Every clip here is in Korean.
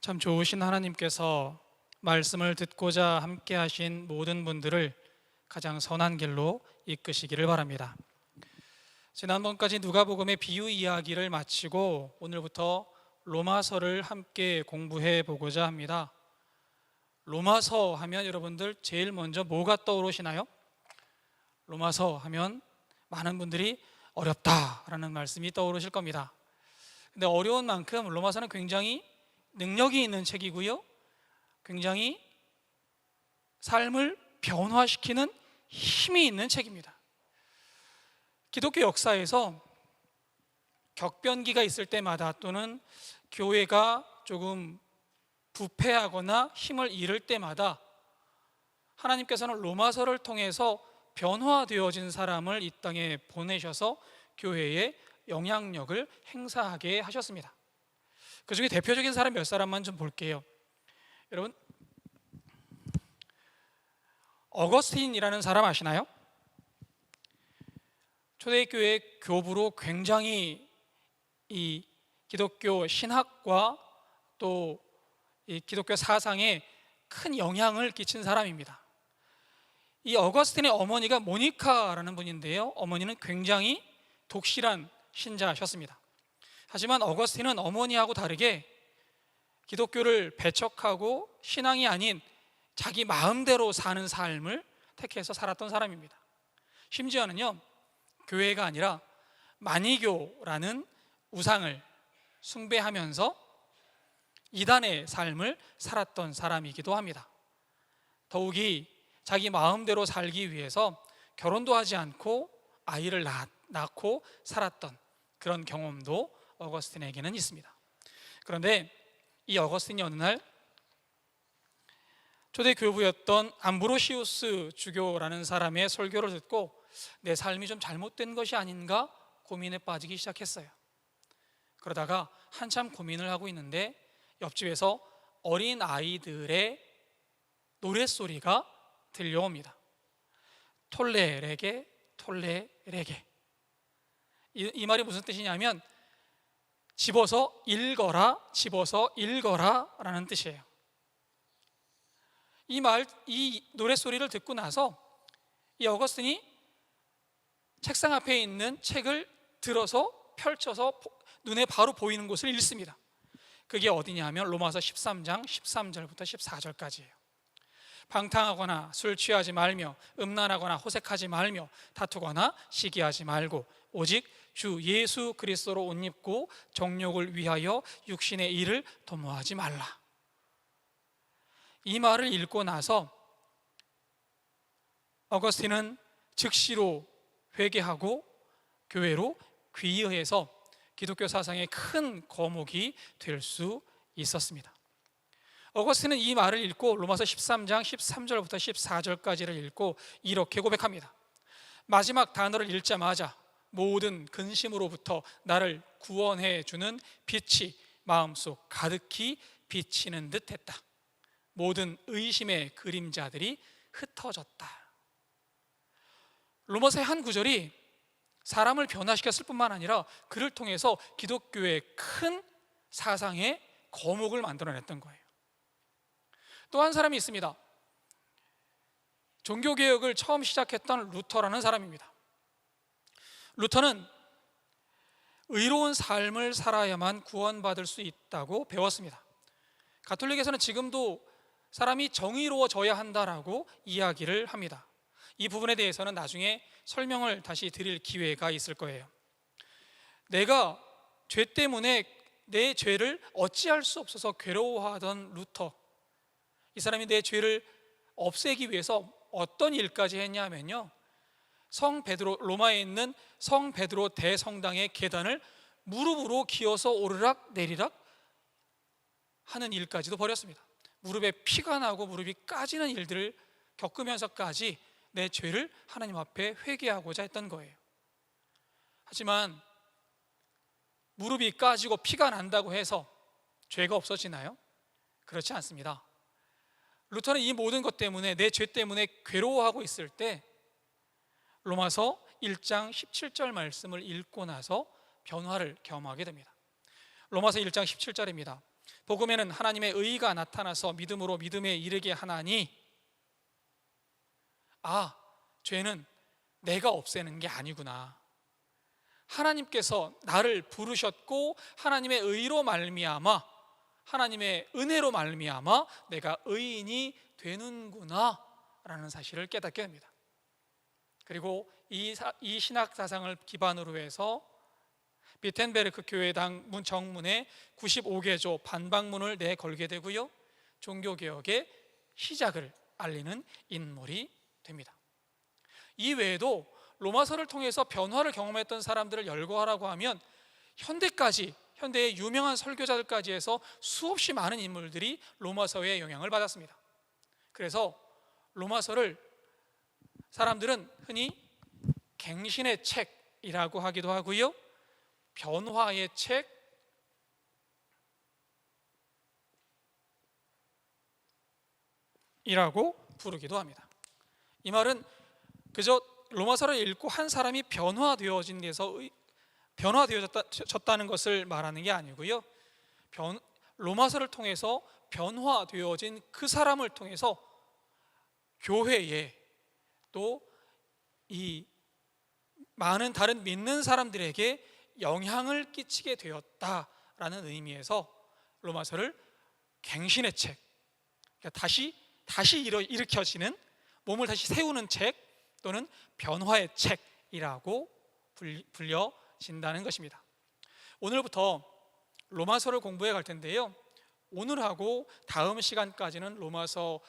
참 좋으신 하나님께서 말씀을 듣고자 함께 하신 모든 분들을 가장 선한 길로 이끄시기를 바랍니다. 지난번까지 누가복음의 비유 이야기를 마치고 오늘부터 로마서를 함께 공부해 보고자 합니다. 로마서 하면 여러분들 제일 먼저 뭐가 떠오르시나요? 로마서 하면 많은 분들이 어렵다라는 말씀이 떠오르실 겁니다. 근데 어려운 만큼 로마서는 굉장히 능력이 있는 책이고요, 굉장히 삶을 변화시키는 힘이 있는 책입니다. 기독교 역사에서 격변기가 있을 때마다 또는 교회가 조금 부패하거나 힘을 잃을 때마다 하나님께서는 로마서를 통해서 변화되어진 사람을 이 땅에 보내셔서 교회에 영향력을 행사하게 하셨습니다. 그 중에 대표적인 사람 몇 사람만 좀 볼게요. 여러분, 어거스틴이라는 사람 아시나요? 초대교회 교부로 굉장히 이 기독교 신학과 또 이 기독교 사상에 큰 영향을 끼친 사람입니다. 이 어거스틴의 어머니가 모니카라는 분인데요, 어머니는 굉장히 독실한 신자셨습니다. 하지만 어거스틴은 어머니하고 다르게 기독교를 배척하고 신앙이 아닌 자기 마음대로 사는 삶을 택해서 살았던 사람입니다. 심지어는요, 교회가 아니라 마니교라는 우상을 숭배하면서 이단의 삶을 살았던 사람이기도 합니다. 더욱이 자기 마음대로 살기 위해서 결혼도 하지 않고 아이를 낳고 살았던 그런 경험도 어거스틴에게는 있습니다. 그런데 이 어거스틴이 어느 날 초대 교부였던 암브로시우스 주교라는 사람의 설교를 듣고 내 삶이 좀 잘못된 것이 아닌가 고민에 빠지기 시작했어요. 그러다가 한참 고민을 하고 있는데 옆집에서 어린 아이들의 노랫소리가 들려옵니다. 톨레레게 톨레레게. 이 말이 무슨 뜻이냐면 집어서 읽어라, 집어서 읽어라 라는 뜻이에요. 이 노랫소리를 듣고 나서 이 어거스틴이 책상 앞에 있는 책을 들어서 펼쳐서 눈에 바로 보이는 곳을 읽습니다. 그게 어디냐 하면 로마서 13장 13절부터 14절까지예요. 방탕하거나 술 취하지 말며 음란하거나 호색하지 말며 다투거나 시기하지 말고 오직 주 예수 그리스도로 옷 입고 정욕을 위하여 육신의 일을 도모하지 말라. 이 말을 읽고 나서 어거스틴은 즉시로 회개하고 교회로 귀의해서 기독교 사상의 큰 거목이 될 수 있었습니다. 어거스틴은 이 말을 읽고 로마서 13장 13절부터 14절까지를 읽고 이렇게 고백합니다. 마지막 단어를 읽자마자 모든 근심으로부터 나를 구원해 주는 빛이 마음속 가득히 비치는 듯 했다. 모든 의심의 그림자들이 흩어졌다. 로마서의 한 구절이 사람을 변화시켰을 뿐만 아니라 그를 통해서 기독교의 큰 사상의 거목을 만들어냈던 거예요. 또 한 사람이 있습니다. 종교개혁을 처음 시작했던 루터라는 사람입니다. 루터는 의로운 삶을 살아야만 구원받을 수 있다고 배웠습니다. 가톨릭에서는 지금도 사람이 정의로워져야 한다라고 이야기를 합니다. 이 부분에 대해서는 나중에 설명을 다시 드릴 기회가 있을 거예요. 내가 죄 때문에 내 죄를 어찌할 수 없어서 괴로워하던 루터, 이 사람이 내 죄를 없애기 위해서 어떤 일까지 했냐면요, 로마에 있는 성 베드로 대성당의 계단을 무릎으로 기어서 오르락 내리락 하는 일까지도 벌였습니다. 무릎에 피가 나고 무릎이 까지는 일들을 겪으면서까지 내 죄를 하나님 앞에 회개하고자 했던 거예요. 하지만 무릎이 까지고 피가 난다고 해서 죄가 없어지나요? 그렇지 않습니다. 루터는 이 모든 것 때문에, 내 죄 때문에 괴로워하고 있을 때 로마서 1장 17절 말씀을 읽고 나서 변화를 경험하게 됩니다. 로마서 1장 17절입니다. 복음에는 하나님의 의가 나타나서 믿음으로 믿음에 이르게 하나니, 죄는 내가 없애는 게 아니구나. 하나님께서 나를 부르셨고 하나님의 의로 말미암아, 하나님의 은혜로 말미암아 내가 의인이 되는구나 라는 사실을 깨닫게 됩니다. 그리고 이 신학 사상을 기반으로 해서 비텐베르크 교회당 정문에 95개조 반박문을 내걸게 되고요, 종교개혁의 시작을 알리는 인물이 됩니다. 이 외에도 로마서를 통해서 변화를 경험했던 사람들을 열거하라고 하면 현대의 유명한 설교자들까지 해서 수없이 많은 인물들이 로마서의 영향을 받았습니다. 그래서 로마서를 사람들은 흔히 갱신의 책이라고 하기도 하고요, 변화의 책이라고 부르기도 합니다. 이 말은 그저 로마서를 읽고 한 사람이 변화되어졌다는 것을 말하는 게 아니고요, 로마서를 통해서 변화되어진 그 사람을 통해서 교회에 또 이 많은 다른 믿는 사람들에게 영향을 끼치게 되었다라는 의미에서 로마서를 갱신의 책, 그러니까 다시 일으켜지는, 몸을 다시 세우는 책 또는 변화의 책이라고 불려진다는 것입니다. 오늘부터 로마서를 공부해 갈 텐데요, 오늘하고 다음 시간까지는 로마서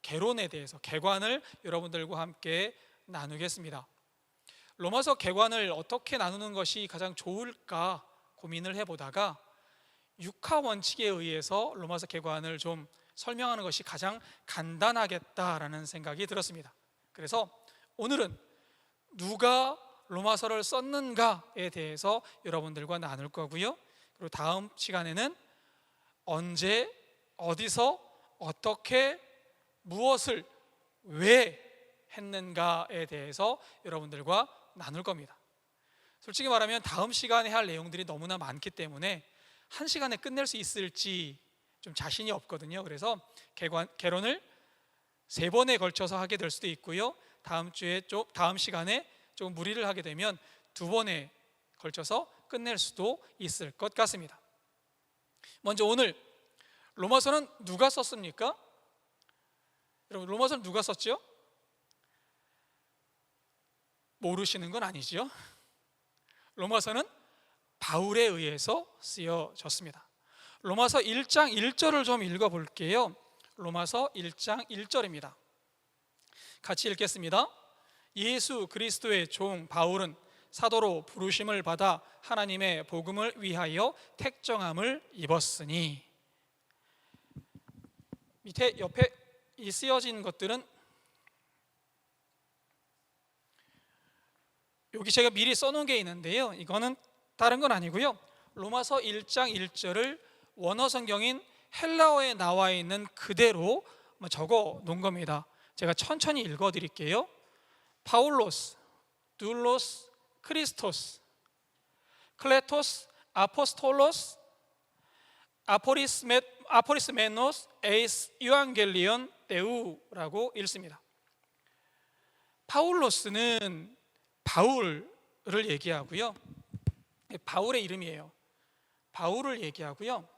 개론에 대해서, 개관을 여러분들과 함께 나누겠습니다. 로마서 개관을 어떻게 나누는 것이 가장 좋을까 고민을 해보다가 육하 원칙에 의해서 로마서 개관을 좀 설명하는 것이 가장 간단하겠다라는 생각이 들었습니다. 그래서 오늘은 누가 로마서를 썼는가에 대해서 여러분들과 나눌 거고요, 그리고 다음 시간에는 언제, 어디서, 어떻게, 무엇을, 왜 했는가에 대해서 여러분들과 나눌 겁니다. 솔직히 말하면 다음 시간에 할 내용들이 너무나 많기 때문에 한 시간에 끝낼 수 있을지 좀 자신이 없거든요. 그래서 개론을 3번에 걸쳐서 하게 될 수도 있고요, 다음 시간에 좀 무리를 하게 되면 2번에 걸쳐서 끝낼 수도 있을 것 같습니다. 먼저 오늘 로마서는 누가 썼습니까? 여러분, 로마서는 누가 썼죠? 모르시는 건 아니죠? 로마서는 바울에 의해서 쓰여졌습니다. 로마서 1장 1절을 좀 읽어볼게요. 로마서 1장 1절입니다. 같이 읽겠습니다. 예수 그리스도의 종 바울은 사도로 부르심을 받아 하나님의 복음을 위하여 택정함을 입었으니. 밑에 옆에 이 쓰여진 것들은 여기 제가 미리 써놓은 게 있는데요, 이거는 다른 건 아니고요, 로마서 1장 1절을 원어 성경인 헬라어에 나와 있는 그대로 적어 놓은 겁니다. 제가 천천히 읽어 드릴게요. 파울로스, 둘로스, 크리스토스, 클레토스, 아포스톨로스, 아포리스메노스, 에이스 유앙겔리온 데우라고 읽습니다. 파울로스는 바울을 얘기하고요, 바울의 이름이에요. 바울을 얘기하고요,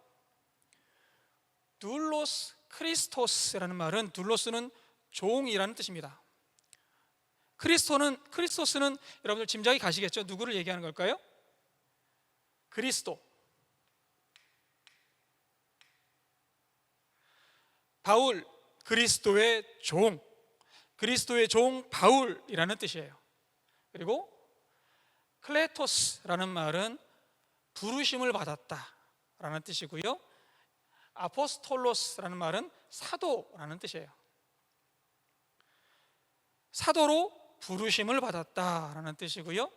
둘로스 크리스토스라는 말은, 둘로스는 종이라는 뜻입니다. 크리스토스는 여러분들 짐작이 가시겠죠? 누구를 얘기하는 걸까요? 그리스도. 바울, 그리스도의 종, 그리스도의 종 바울이라는 뜻이에요. 그리고 클레토스라는 말은 부르심을 받았다라는 뜻이고요, 아포스톨로스라는 말은 사도라는 뜻이에요. 사도로 부르심을 받았다라는 뜻이고요,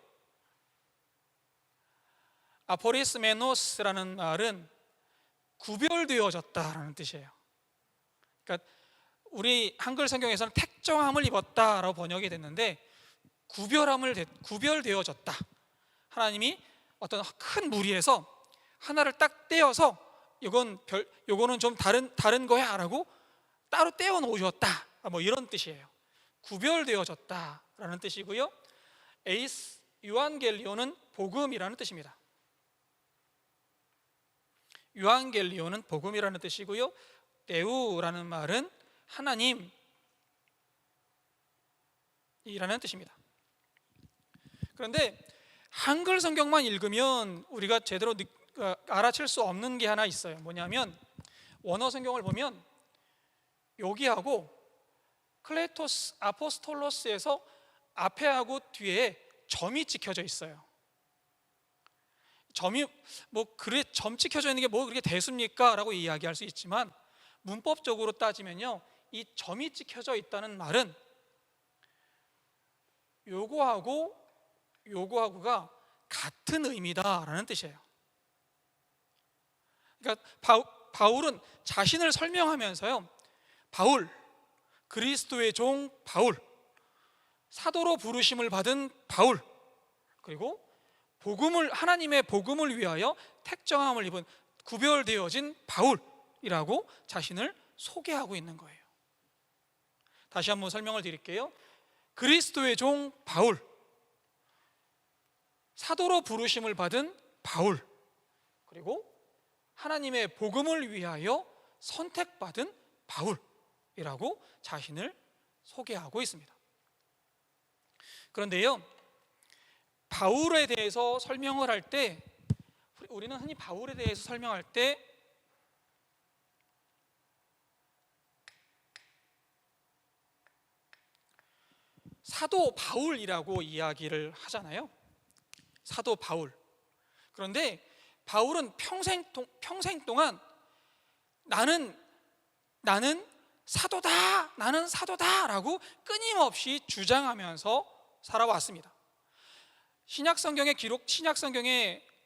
아포리스메노스라는 말은 구별되어졌다라는 뜻이에요. 그러니까 우리 한글 성경에서는 택정함을 입었다라고 번역이 됐는데, 구별되어졌다. 하나님이 어떤 큰 무리에서 하나를 딱 떼어서 요거는 좀 다른 거야라고 따로 떼어 놓으셨다, 뭐 이런 뜻이에요. 구별되어졌다라는 뜻이고요. 에이스 유안겔리오는 복음이라는 뜻입니다. 유안겔리오는 복음이라는 뜻이고요. 데우라는 말은 하나님이라는 뜻입니다. 그런데 한글 성경만 읽으면 우리가 제대로 알아챌 수 없는 게 하나 있어요. 뭐냐면 원어 성경을 보면 여기하고 클레토스 아포스톨로스에서 앞에하고 뒤에 점이 찍혀져 있어요. 점이 점 찍혀져 있는 게 뭐 그렇게 대수입니까? 라고 이야기할 수 있지만 문법적으로 따지면요, 이 점이 찍혀져 있다는 말은 요거하고가 같은 의미다라는 뜻이에요. 그러니까 바울은 자신을 설명하면서요, 바울, 그리스도의 종 바울, 사도로 부르심을 받은 바울, 그리고 하나님의 복음을 위하여 택정함을 입은 구별되어진 바울이라고 자신을 소개하고 있는 거예요. 다시 한번 설명을 드릴게요. 그리스도의 종 바울, 사도로 부르심을 받은 바울, 그리고 하나님의 복음을 위하여 선택받은 바울이라고 자신을 소개하고 있습니다. 그런데요, 바울에 대해서 설명을 할 때, 우리는 흔히 바울에 대해서 설명할 때 사도 바울이라고 이야기를 하잖아요. 사도 바울. 그런데 바울은 평생 동안 나는 사도다라고 끊임없이 주장하면서 살아왔습니다. 신약 성경에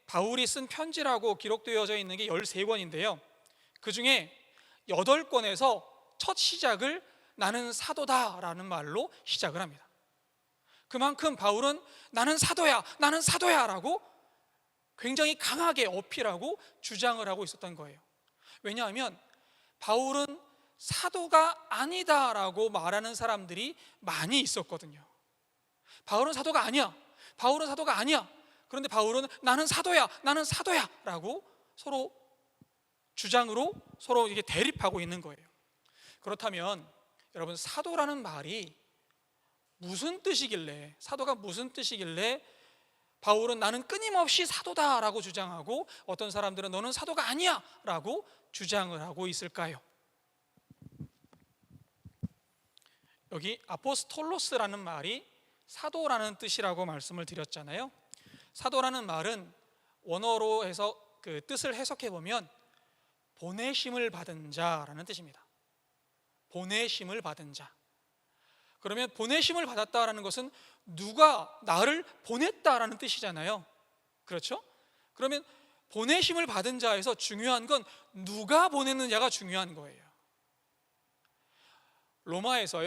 바울이 쓴 편지라고 기록되어져 있는 게 13권인데요. 그 중에 8권에서 첫 시작을 나는 사도다라는 말로 시작을 합니다. 그만큼 바울은 나는 사도야 라고 굉장히 강하게 어필하고 주장을 하고 있었던 거예요. 왜냐하면 바울은 사도가 아니다라고 말하는 사람들이 많이 있었거든요. 바울은 사도가 아니야. 그런데 바울은 나는 사도야 라고 서로 주장으로 서로 이게 대립하고 있는 거예요. 그렇다면 여러분, 사도라는 말이 사도가 무슨 뜻이길래 바울은 나는 끊임없이 사도다라고 주장하고 어떤 사람들은 너는 사도가 아니야 라고 주장을 하고 있을까요? 여기 아포스톨로스라는 말이 사도라는 뜻이라고 말씀을 드렸잖아요. 사도라는 말은 원어로 해서 그 뜻을 해석해 보면 보내심을 받은 자라는 뜻입니다. 보내심을 받은 자. 그러면 보내심을 받았다라는 것은 누가 나를 보냈다라는 뜻이잖아요. 그렇죠? 그러면 보내심을 받은 자에서 중요한 건 누가 보냈느냐가 중요한 거예요. 로마에서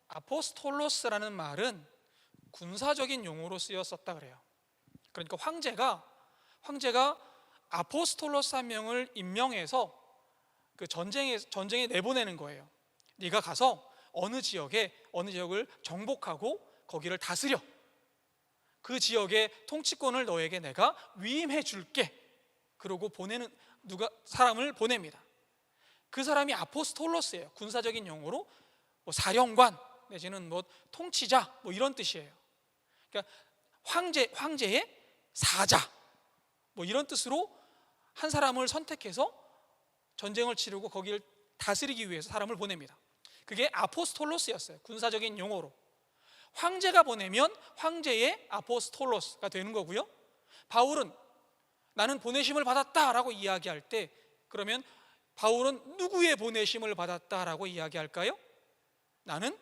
아포스톨로스라는 말은 군사적인 용어로 쓰였었다 그래요. 그러니까 황제가 아포스톨로스 한 명을 임명해서 그 전쟁에 내보내는 거예요. 네가 가서 어느 지역을 정복하고 거기를 다스려. 그 지역의 통치권을 너에게 내가 위임해 줄게. 그러고 사람을 보냅니다. 그 사람이 아포스톨로스예요. 군사적인 용어로 사령관 내지는 통치자 이런 뜻이에요. 그러니까 황제의 사자 이런 뜻으로 한 사람을 선택해서 전쟁을 치르고 거기를 다스리기 위해서 사람을 보냅니다. 그게 아포스톨로스였어요. 군사적인 용어로. 황제가 보내면 황제의 아포스톨로스가 되는 거고요. 바울은 나는 보내심을 받았다라고 이야기할 때, 그러면 바울은 누구의 보내심을 받았다라고 이야기할까요? 나는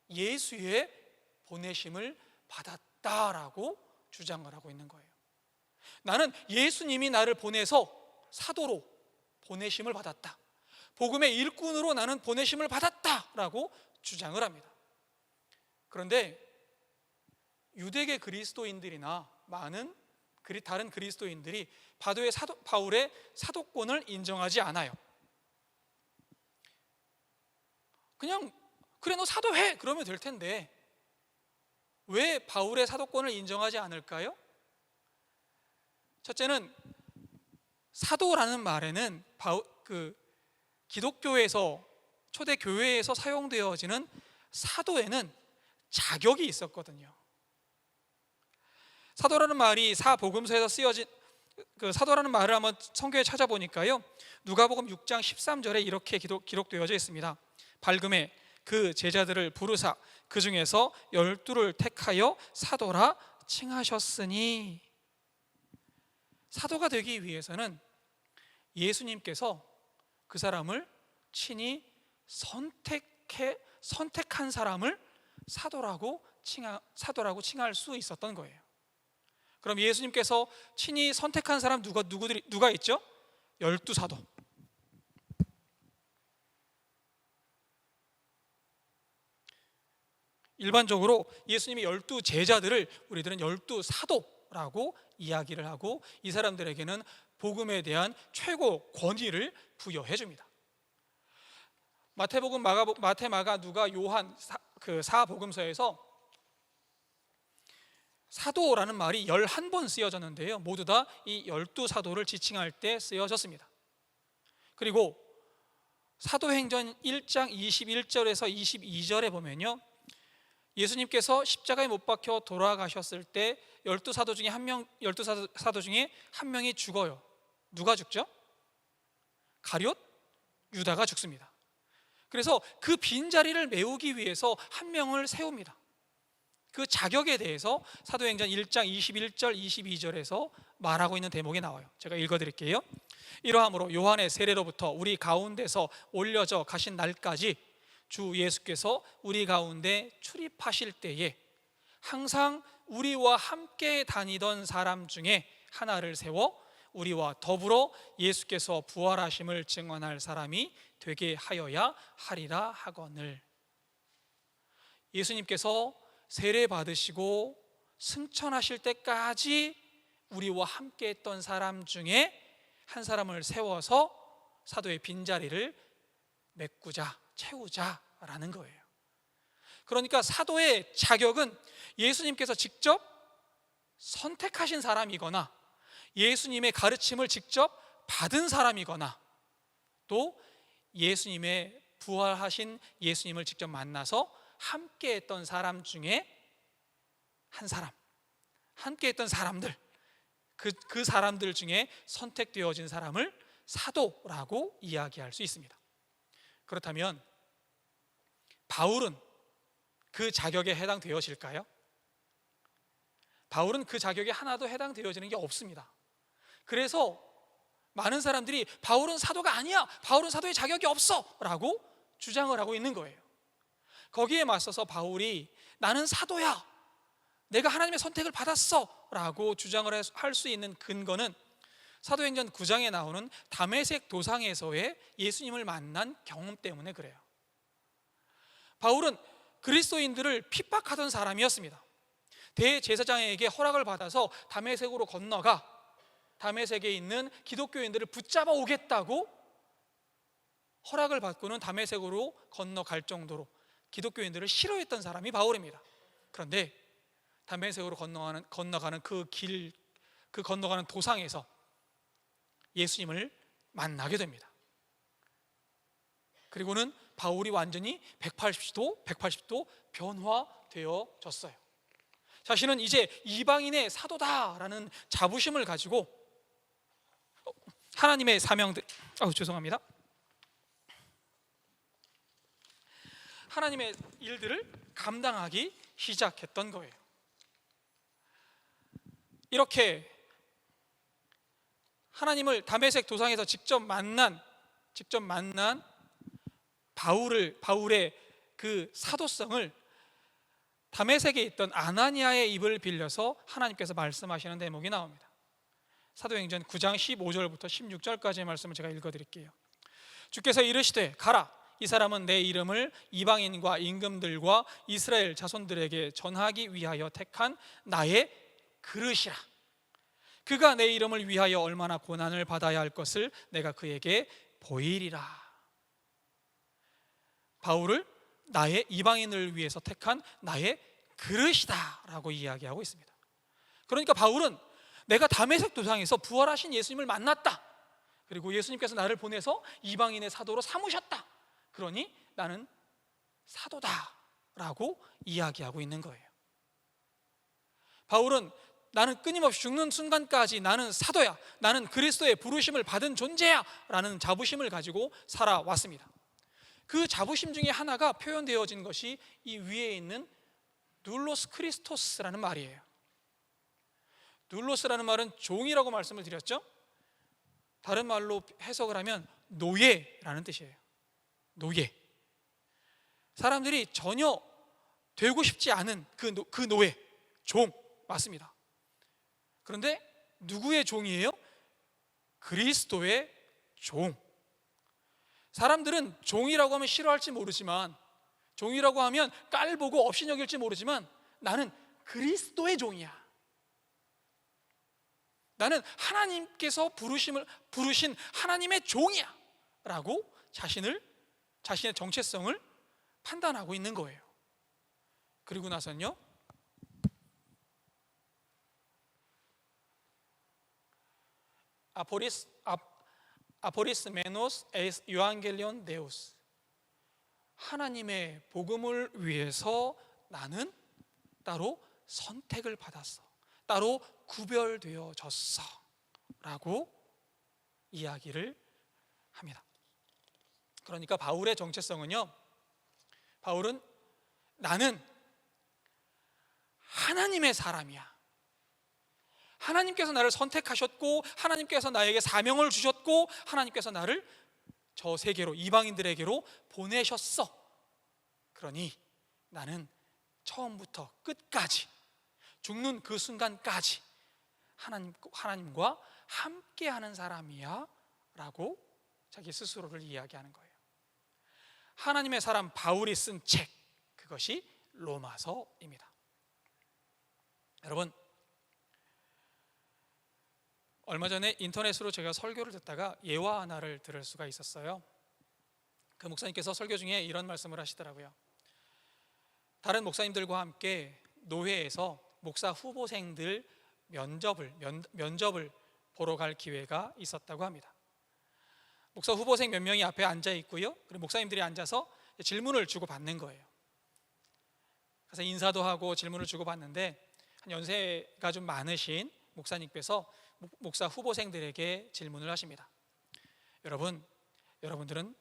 예수의 보내심을 받았다라고 주장을 하고 있는 거예요. 나는 예수님이 나를 보내서 사도로 보내심을 받았다. 복음의 일꾼으로 나는 보내심을 받았다라고 주장을 합니다. 그런데 유대계 그리스도인들이나 많은 다른 그리스도인들이 바울의 사도권을 인정하지 않아요. 그냥 그래 너 사도해 그러면 될 텐데 왜 바울의 사도권을 인정하지 않을까요? 첫째는 사도라는 말에는 기독교에서 초대 교회에서 사용되어지는 사도에는 자격이 있었거든요. 사도라는 말이 사복음서에서 쓰여진 사도라는 말을 한번 성경에 찾아보니까요, 누가복음 6장 13절에 이렇게 기록되어져 있습니다. 발금에 그 제자들을 부르사 그 중에서 12를 택하여 사도라 칭하셨으니, 사도가 되기 위해서는 예수님께서 그 사람을 친히 선택한 사람을 사도라고 칭할 수 있었던 거예요. 그럼 예수님께서 친히 선택한 사람 누가 있죠? 12사도. 일반적으로 예수님의 12제자들을 우리들은 12사도라고 이야기를 하고, 이 사람들에게는 복음에 대한 최고 권위를 부여해 줍니다. 마태복음, 마태, 마가, 누가, 요한 사복음서에서 사도라는 말이 11번 쓰여졌는데요, 모두 다 이 12사도를 지칭할 때 쓰여졌습니다. 그리고 사도행전 1장 21절에서 22절에 보면요, 예수님께서 십자가에 못 박혀 돌아가셨을 때 12사도 중에 한 명이 죽어요. 누가 죽죠? 가룟 유다가 죽습니다. 그래서 그 빈자리를 메우기 위해서 한 명을 세웁니다. 그 자격에 대해서 사도행전 1장 21절 22절에서 말하고 있는 대목이 나와요. 제가 읽어드릴게요. 이러함으로 요한의 세례로부터 우리 가운데서 올려져 가신 날까지 주 예수께서 우리 가운데 출입하실 때에 항상 우리와 함께 다니던 사람 중에 하나를 세워 우리와 더불어 예수께서 부활하심을 증언할 사람이 되게 하여야 하리라 하거늘. 예수님께서 세례 받으시고 승천하실 때까지 우리와 함께 했던 사람 중에 한 사람을 세워서 사도의 빈자리를 메꾸자, 채우자라는 거예요. 그러니까 사도의 자격은 예수님께서 직접 선택하신 사람이거나 예수님의 가르침을 직접 받은 사람이거나 또 예수님의 부활하신 예수님을 직접 만나서 함께 했던 사람 중에 한 사람, 함께 했던 사람들, 그 사람들 중에 선택되어진 사람을 사도라고 이야기할 수 있습니다. 그렇다면 바울은 그 자격에 해당되어질까요? 바울은 그 자격에 하나도 해당되어지는 게 없습니다. 그래서 많은 사람들이 바울은 사도가 아니야, 바울은 사도의 자격이 없어 라고 주장을 하고 있는 거예요. 거기에 맞서서 바울이 나는 사도야, 내가 하나님의 선택을 받았어 라고 주장을 할 수 있는 근거는 사도행전 9장에 나오는 다메섹 도상에서의 예수님을 만난 경험 때문에 그래요. 바울은 그리스도인들을 핍박하던 사람이었습니다. 대제사장에게 허락을 받아서 다메섹으로 건너가 다메섹에 있는 기독교인들을 붙잡아 오겠다고 허락을 받고는 다메섹으로 건너갈 정도로 기독교인들을 싫어했던 사람이 바울입니다. 그런데 다메섹으로 건너가는 그 건너가는 도상에서 예수님을 만나게 됩니다. 그리고는 바울이 완전히 180도 변화되어졌어요. 자신은 이제 이방인의 사도다라는 자부심을 가지고 하나님의 하나님의 일들을 감당하기 시작했던 거예요. 이렇게 하나님을 다메섹 도상에서 직접 만난 바울의 그 사도성을 다메섹에 있던 아나니아의 입을 빌려서 하나님께서 말씀하시는 대목이 나옵니다. 사도행전 9장 15절부터 16절까지의 말씀을 제가 읽어드릴게요. 주께서 이르시되 가라, 이 사람은 내 이름을 이방인과 임금들과 이스라엘 자손들에게 전하기 위하여 택한 나의 그릇이라. 그가 내 이름을 위하여 얼마나 고난을 받아야 할 것을 내가 그에게 보이리라. 바울을 나의 이방인을 위해서 택한 나의 그릇이다 라고 이야기하고 있습니다. 그러니까 바울은 내가 다메섹 도상에서 부활하신 예수님을 만났다, 그리고 예수님께서 나를 보내서 이방인의 사도로 삼으셨다, 그러니 나는 사도다 라고 이야기하고 있는 거예요. 바울은 나는 끊임없이 죽는 순간까지 나는 사도야, 나는 그리스도의 부르심을 받은 존재야 라는 자부심을 가지고 살아왔습니다. 그 자부심 중에 하나가 표현되어진 것이 이 위에 있는 눌로스 크리스토스라는 말이에요. 눌로스라는 말은 종이라고 말씀을 드렸죠. 다른 말로 해석을 하면 노예라는 뜻이에요. 노예. 사람들이 전혀 되고 싶지 않은 그 노예, 종 맞습니다. 그런데 누구의 종이에요? 그리스도의 종. 사람들은 종이라고 하면 싫어할지 모르지만, 종이라고 하면 깔보고 업신여길지 모르지만, 나는 그리스도의 종이야. 나는 하나님께서 부르신 하나님의 종이야 라고 자신의 정체성을 판단하고 있는 거예요. 그리고 나서는요, 아포리스 메노스 에스 유앙겔리온 데우스, 하나님의 복음을 위해서 나는 따로 선택을 받았어, 따로 구별되어졌어 라고 이야기를 합니다. 그러니까 바울의 정체성은요, 바울은 나는 하나님의 사람이야. 하나님께서 나를 선택하셨고, 하나님께서 나에게 사명을 주셨고, 하나님께서 나를 저 세계로, 이방인들에게로 보내셨어. 그러니 나는 처음부터 끝까지, 죽는 그 순간까지 하나님과 함께하는 사람이야 라고 자기 스스로를 이야기하는 거예요. 하나님의 사람 바울이 쓴 책, 그것이 로마서입니다. 여러분, 얼마 전에 인터넷으로 제가 설교를 듣다가 예화 하나를 들을 수가 있었어요. 그 목사님께서 설교 중에 이런 말씀을 하시더라고요. 다른 목사님들과 함께 노회에서 목사 후보생들 면접을 보러 갈 기회가 있었다고 합니다. 목사 후보생 몇 명이 앞에 앉아 있고요, 그리고 목사님들이 앉아서 질문을 주고받는 거예요. 그래서 인사도 하고 질문을 주고받는데, 한 연세가 좀 많으신 목사님께서 목사 후보생들에게 질문을 하십니다. 여러분들은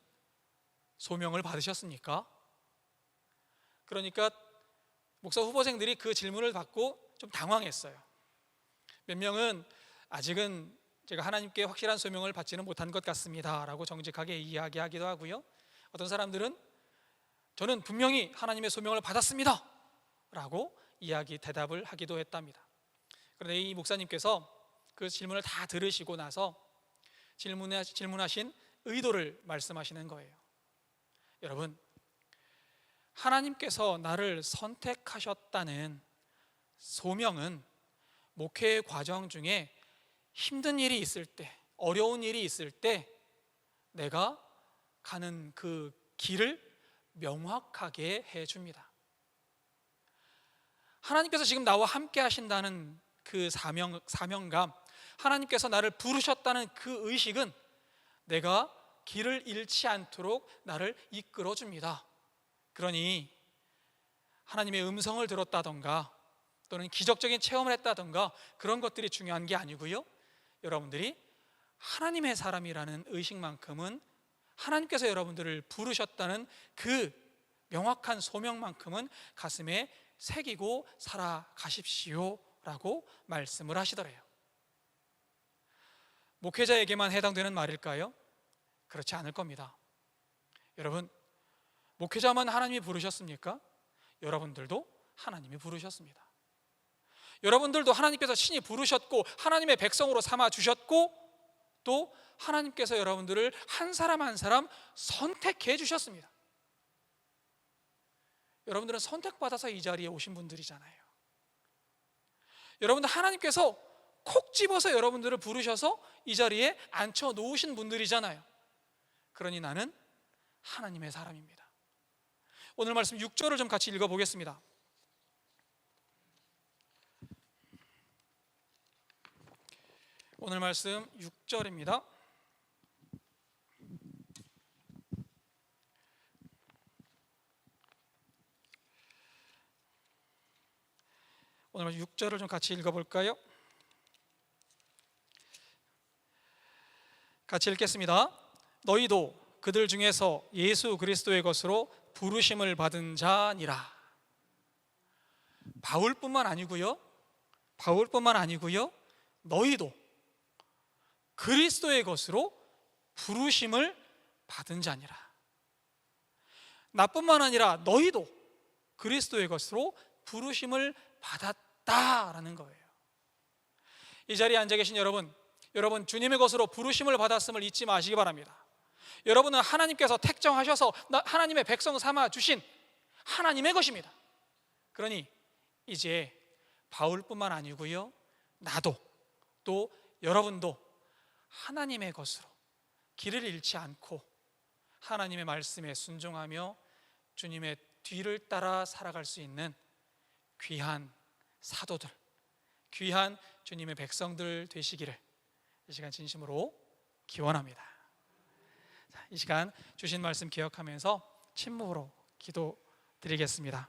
소명을 받으셨습니까? 그러니까 목사 후보생들이 그 질문을 받고 좀 당황했어요. 몇 명은 아직은 제가 하나님께 확실한 소명을 받지는 못한 것 같습니다 라고 정직하게 이야기하기도 하고요, 어떤 사람들은 저는 분명히 하나님의 소명을 받았습니다 라고 대답을 하기도 했답니다. 그런데 이 목사님께서 그 질문을 다 들으시고 나서 질문하신 의도를 말씀하시는 거예요. 여러분, 하나님께서 나를 선택하셨다는 소명은 목회 과정 중에 힘든 일이 있을 때, 어려운 일이 있을 때 내가 가는 그 길을 명확하게 해줍니다. 하나님께서 지금 나와 함께 하신다는 그 사명감, 하나님께서 나를 부르셨다는 그 의식은 내가 길을 잃지 않도록 나를 이끌어줍니다. 그러니 하나님의 음성을 들었다던가 또는 기적적인 체험을 했다던가 그런 것들이 중요한 게 아니고요, 여러분들이 하나님의 사람이라는 의식만큼은, 하나님께서 여러분들을 부르셨다는 그 명확한 소명만큼은 가슴에 새기고 살아가십시오 라고 말씀을 하시더래요. 목회자에게만 해당되는 말일까요? 그렇지 않을 겁니다. 여러분, 목회자만 하나님이 부르셨습니까? 여러분들도 하나님이 부르셨습니다. 여러분들도 하나님께서 친히 부르셨고 하나님의 백성으로 삼아 주셨고, 또 하나님께서 여러분들을 한 사람 한 사람 선택해 주셨습니다. 여러분들은 선택받아서 이 자리에 오신 분들이잖아요. 여러분들 하나님께서 콕 집어서 여러분들을 부르셔서 이 자리에 앉혀 놓으신 분들이잖아요. 그러니 나는 하나님의 사람입니다. 오늘 말씀 6절을 좀 같이 읽어보겠습니다. 오늘 말씀 6절입니다. 오늘 6절을 좀 같이 읽어볼까요? 같이 읽겠습니다. 너희도 그들 중에서 예수 그리스도의 것으로 부르심을 받은 자니라. 바울뿐만 아니고요, 너희도 그리스도의 것으로 부르심을 받은 자니라. 나뿐만 아니라 너희도 그리스도의 것으로 부르심을 받았다라는 거예요. 이 자리에 앉아 계신 여러분 주님의 것으로 부르심을 받았음을 잊지 마시기 바랍니다. 여러분은 하나님께서 택정하셔서 하나님의 백성 삼아 주신 하나님의 것입니다. 그러니 이제 바울뿐만 아니고요, 나도 또 여러분도 하나님의 것으로 길을 잃지 않고 하나님의 말씀에 순종하며 주님의 뒤를 따라 살아갈 수 있는 귀한 사도들, 귀한 주님의 백성들 되시기를 이 시간 진심으로 기원합니다. 이 시간 주신 말씀 기억하면서 침묵으로 기도드리겠습니다.